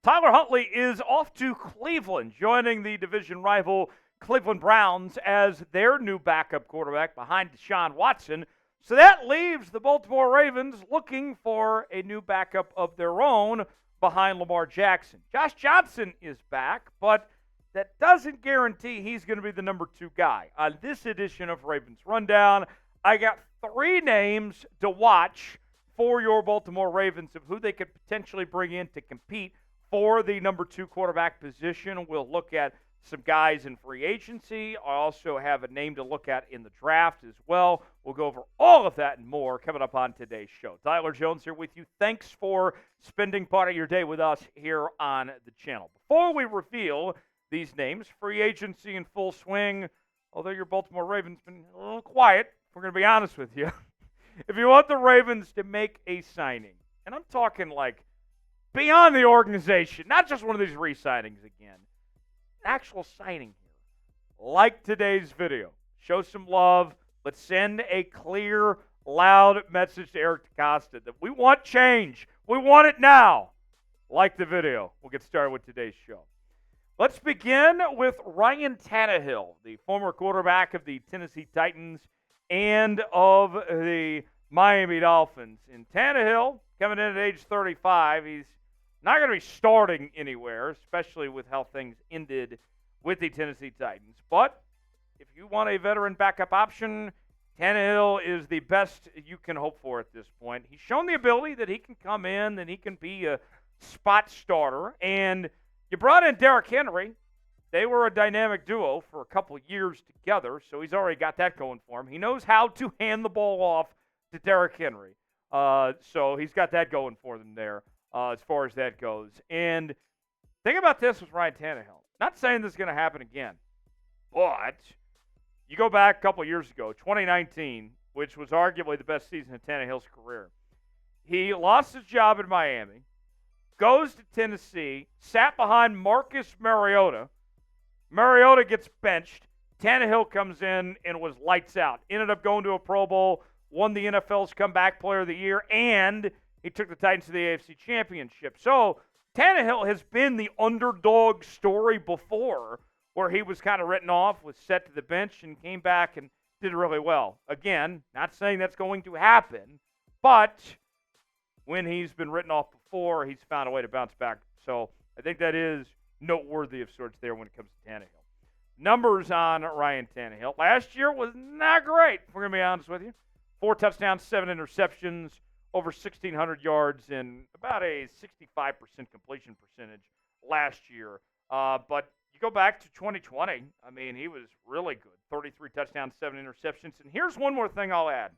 Tyler Huntley is off to Cleveland, joining the division rival Cleveland Browns as their new backup quarterback behind Deshaun Watson. So that leaves the Baltimore Ravens looking for a new backup of their own behind Lamar Jackson. Josh Johnson is back, but that doesn't guarantee he's going to be the number 2 guy. On this edition of Ravens Rundown, I got 3 names to watch for your Baltimore Ravens of who they could potentially bring in to compete for the number 2 quarterback position. We'll look at some guys in free agency. I also have a name to look at in the draft as well. We'll go over all of that and more coming up on today's show. Tyler Jones here with you. Thanks for spending part of your day with us here on the channel. Before we reveal these names, free agency in full swing, although your Baltimore Ravens been a little quiet, if we're going to be honest with you. If you want the Ravens to make a signing, and I'm talking like beyond the organization, not just one of these re-signings again, actual signing here, like today's video. Show some love. Let's send a clear, loud message to Eric DeCosta that we want change. We want it now. Like the video. We'll get started with today's show. Let's begin with Ryan Tannehill, the former quarterback of the Tennessee Titans and of the Miami Dolphins. And Tannehill, coming in at age 35, he's not going to be starting anywhere, especially with how things ended with the Tennessee Titans. But if you want a veteran backup option, Tannehill is the best you can hope for at this point. He's shown the ability that he can come in, that he can be a spot starter. And you brought in Derrick Henry. They were a dynamic duo for a couple of years together, so he's already got that going for him. He knows how to hand the ball off to Derrick Henry. So he's got that going for them there as far as that goes. And think about this with Ryan Tannehill. Not saying this is going to happen again, but you go back a couple of years ago, 2019, which was arguably the best season of Tannehill's career. He lost his job in Miami, goes to Tennessee, sat behind Marcus Mariota. Mariota gets benched. Tannehill comes in and was lights out. Ended up going to a Pro Bowl, won the NFL's Comeback Player of the Year, and he took the Titans to the AFC Championship. So Tannehill has been the underdog story before, where he was kind of written off, was set to the bench, and came back and did really well. Again, not saying that's going to happen, but when he's been written off before, he's found a way to bounce back. So I think that is noteworthy of sorts there when it comes to Tannehill. Numbers on Ryan Tannehill. Last year was not great, if we're going to be honest with you. 4 touchdowns, 7 interceptions, over 1,600 yards, and about a 65% completion percentage last year. But you go back to 2020, I mean, he was really good. 33 touchdowns, 7 interceptions. And here's one more thing I'll add.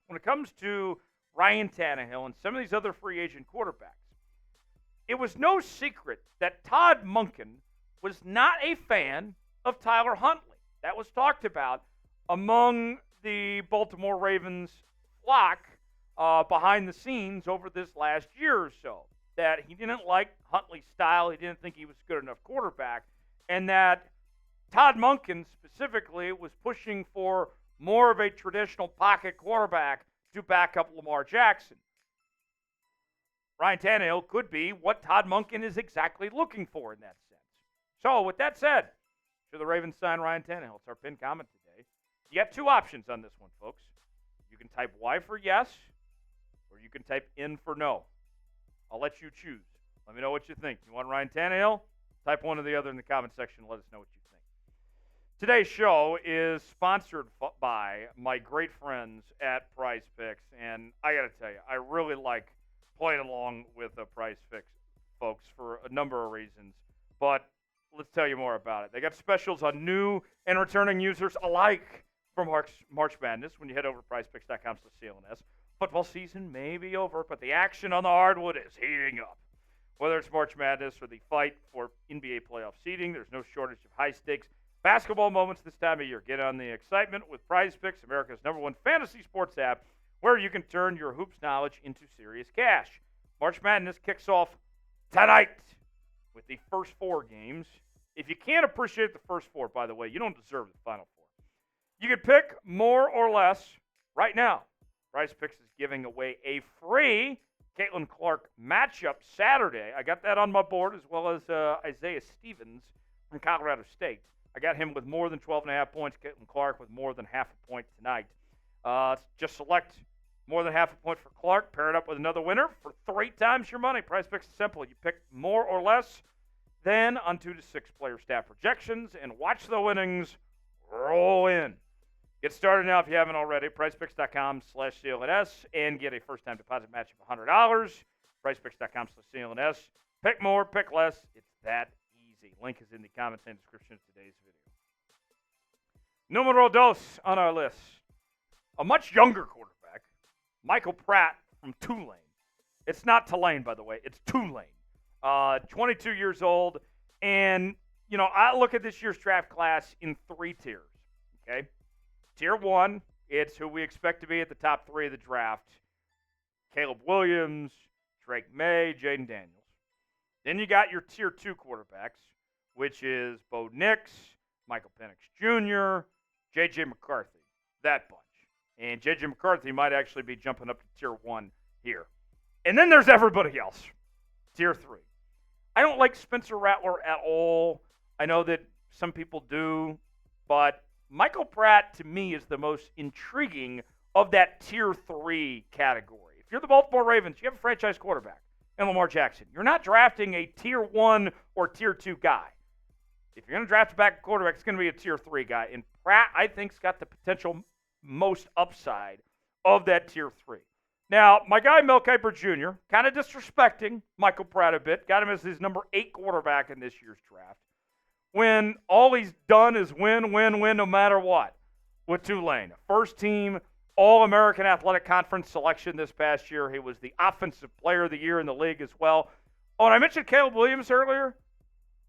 When it comes to Ryan Tannehill and some of these other free agent quarterbacks, it was no secret that Todd Monken was not a fan of Tyler Huntley. That was talked about among the Baltimore Ravens flock behind the scenes over this last year or so, that he didn't like Huntley's style, he didn't think he was a good enough quarterback, and that Todd Monken specifically was pushing for more of a traditional pocket quarterback to back up Lamar Jackson. Ryan Tannehill could be what Todd Monken is exactly looking for in that sense. So, with that said, should the Ravens sign Ryan Tannehill? It's our pinned comment today. You got 2 options on this one, folks. You can type Y for yes, or you can type N for no. I'll let you choose. Let me know what you think. You want Ryan Tannehill? Type one or the other in the comment section. Let us know what you think. Today's show is sponsored by my great friends at Prize Picks, and I got to tell you, I really like playing along with the Prize Picks folks for a number of reasons, but let's tell you more about it. They got specials on new and returning users alike for March Madness when you head over to prizepicks.com/CLNS. Football season may be over, but the action on the hardwood is heating up. Whether it's March Madness or the fight for NBA playoff seeding, there's no shortage of high-stakes basketball moments this time of year. Get on the excitement with Prize Picks, America's #1 fantasy sports app, where you can turn your hoops knowledge into serious cash. March Madness kicks off tonight with the first 4 games. If you can't appreciate the first 4, by the way, you don't deserve the final 4. You can pick more or less right now. Prize Picks is giving away a free Caitlin Clark matchup Saturday. I got that on my board, as well as Isaiah Stevens from Colorado State. I got him with more than 12.5 points. Caitlin Clark with more than half a point tonight. Just select more than half a point for Clark. Pair it up with another winner for 3 times your money. Price Picks is simple. You pick more or less than on 2 to 6 player staff projections and watch the winnings roll in. Get started now if you haven't already. PricePicks.com/CLNS and get a first-time deposit match of $100. PricePicks.com/CLNS. Pick more, pick less. It's that easy. Link is in the comments and description of today's video. Numero dos on our list. A much younger quarterback, Michael Pratt from Tulane. It's not Tulane, by the way. It's Tulane. 22 years old. And, I look at this year's draft class in 3 tiers, okay? Tier 1, it's who we expect to be at the top 3 of the draft. Caleb Williams, Drake May, Jaden Daniels. Then you got your Tier 2 quarterbacks, which is Bo Nix, Michael Penix Jr., J.J. McCarthy, that bunch. And J.J. McCarthy might actually be jumping up to Tier 1 here. And then there's everybody else, Tier 3. I don't like Spencer Rattler at all. I know that some people do, but Michael Pratt, to me, is the most intriguing of that Tier 3 category. If you're the Baltimore Ravens, you have a franchise quarterback in Lamar Jackson. You're not drafting a Tier 1 or Tier 2 guy. If you're going to draft a backup quarterback, it's going to be a Tier 3 guy. And Pratt, I think, has got the potential most upside of that Tier 3. Now, my guy Mel Kiper Jr., kind of disrespecting Michael Pratt a bit, got him as his number 8 quarterback in this year's draft, when all he's done is win no matter what with Tulane. First team All-American Athletic Conference selection this past year. He was the Offensive Player of the Year in the league as well. Oh, and I mentioned Caleb Williams earlier.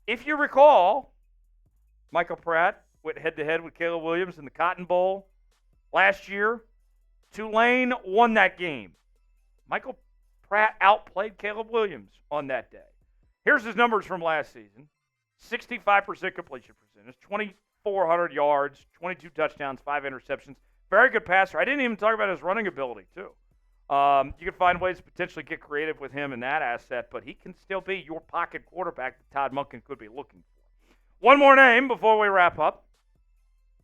If you recall, Michael Pratt went head-to-head with Caleb Williams in the Cotton Bowl last year. Tulane won that game. Michael Pratt outplayed Caleb Williams on that day. Here's his numbers from last season. 65% completion percentage, 2,400 yards, 22 touchdowns, 5 interceptions. Very good passer. I didn't even talk about his running ability, too. You can find ways to potentially get creative with him in that asset, but he can still be your pocket quarterback that Todd Monken could be looking for. One more name before we wrap up.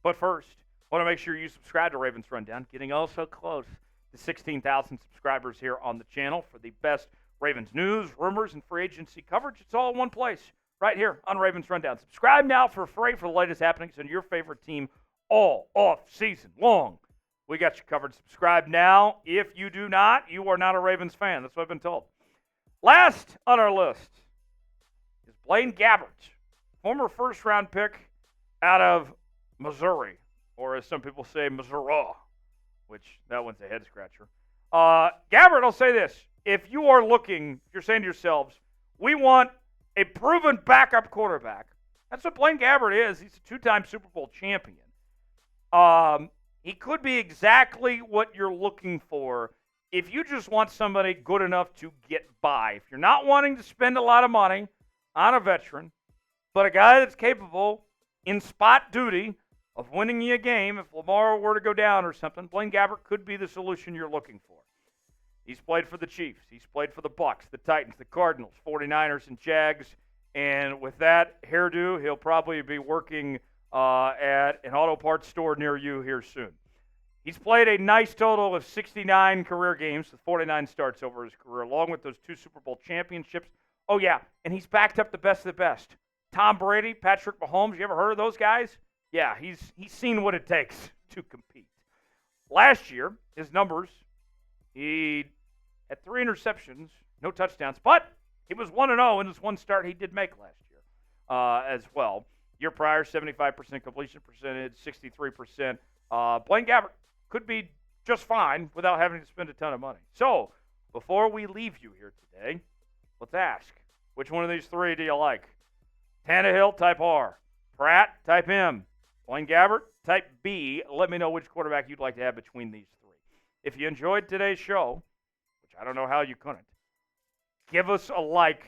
But first, I want to make sure you subscribe to Ravens Rundown, getting also close to 16,000 subscribers here on the channel for the best Ravens news, rumors, and free agency coverage. It's all in one place, right here on Ravens Rundown. Subscribe now for free for the latest happenings on your favorite team all off season long. We got you covered. Subscribe now. If you do not, you are not a Ravens fan. That's what I've been told. Last on our list is Blaine Gabbert, former first-round pick out of Missouri, or as some people say, Missouri, which that one's a head-scratcher. Gabbert, I'll say this. If you are looking, if you're saying to yourselves, we want a proven backup quarterback, that's what Blaine Gabbert is. He's a 2-time Super Bowl champion. He could be exactly what you're looking for if you just want somebody good enough to get by. If you're not wanting to spend a lot of money on a veteran, but a guy that's capable in spot duty of winning you a game if Lamar were to go down or something, Blaine Gabbert could be the solution you're looking for. He's played for the Chiefs. He's played for the Bucks, the Titans, the Cardinals, 49ers, and Jags. And with that hairdo, he'll probably be working at an auto parts store near you here soon. He's played a nice total of 69 career games with 49 starts over his career, along with those 2 Super Bowl championships. Oh, yeah, and he's backed up the best of the best. Tom Brady, Patrick Mahomes, you ever heard of those guys? Yeah, he's seen what it takes to compete. Last year, his numbers, he had 3 interceptions, no touchdowns, but he was 1-0 in his one start he did make last year as well. Year prior, 75% completion percentage, 63%. Blaine Gabbert could be just fine without having to spend a ton of money. So, before we leave you here today, let's ask, which one of these 3 do you like? Tannehill, type R. Pratt, type M. Blaine Gabbert, type B. Let me know which quarterback you'd like to have between these 3. If you enjoyed today's show, which I don't know how you couldn't, give us a like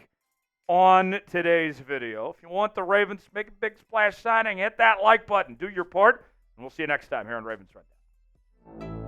on today's video. If you want the Ravens to make a big splash signing, hit that like button. Do your part, and we'll see you next time here on Ravens Rundown.